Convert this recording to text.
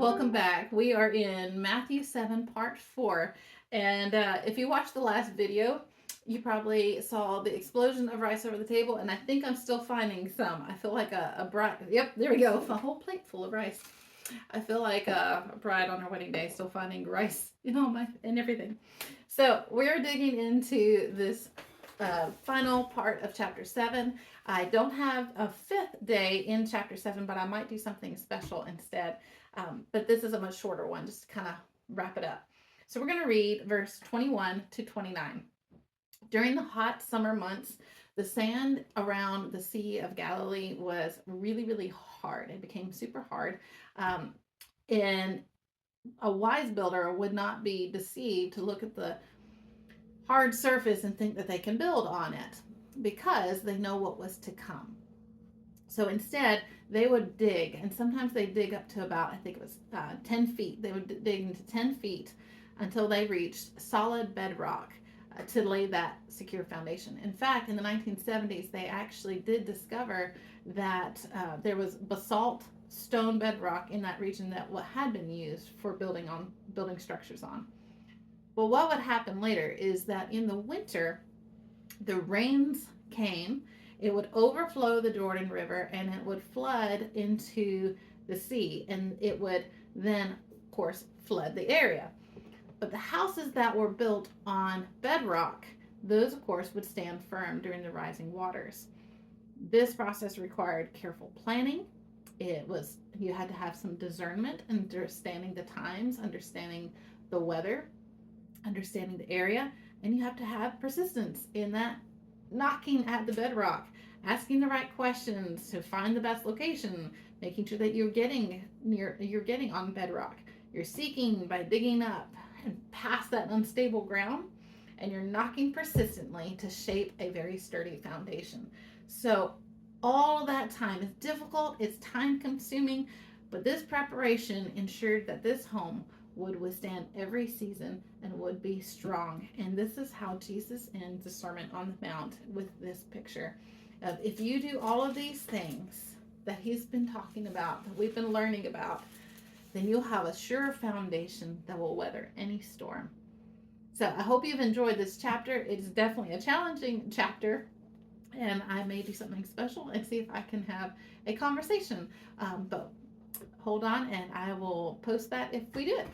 Welcome back. We are in Matthew 7, part 4. And if you watched the last video, you probably saw the explosion of rice over the table. And I think I'm still finding some. I feel like a bride. Yep, there we go. A whole plate full of rice. I feel like a bride on her wedding day still finding rice, and everything. So we're digging into this final part of chapter 7. I don't have a fifth day in chapter 7, but I might do something special instead. But this is a much shorter one, just to kind of wrap it up. So we're going to read verse 21 to 29. During the hot summer months, the sand around the Sea of Galilee was really, really hard. It became super hard. And a wise builder would not be deceived to look at the hard surface and think that they can build on it because they know what was to come. So instead, they would dig, and sometimes they dig up to about, I think it was 10 feet. They would dig into 10 feet until they reached solid bedrock to lay that secure foundation. In fact, in the 1970s, they actually did discover that there was basalt stone bedrock in that region that had been used for building structures on. Well, what would happen later is that in the winter, the rains came, it would overflow the Jordan River and it would flood into the sea, and it would then, of course, flood the area. But the houses that were built on bedrock, those, of course, would stand firm during the rising waters. This process required careful planning. You had to have some discernment, understanding the times, understanding the weather, understanding the area, and you have to have persistence in that knocking at the bedrock, asking the right questions to find the best location, making sure that you're getting on bedrock. You're seeking by digging up and past that unstable ground, and you're knocking persistently to shape a very sturdy foundation. So all that time is difficult, it's time consuming, but this preparation ensured that this home would withstand every season and would be strong. And this is how Jesus ends the Sermon on the Mount, with this picture of, if you do all of these things that he's been talking about, that we've been learning about, then you'll have a sure foundation that will weather any storm. So I hope you've enjoyed this chapter. It is definitely a challenging chapter, and I may do something special and see if I can have a conversation. But hold on, and I will post that if we do it.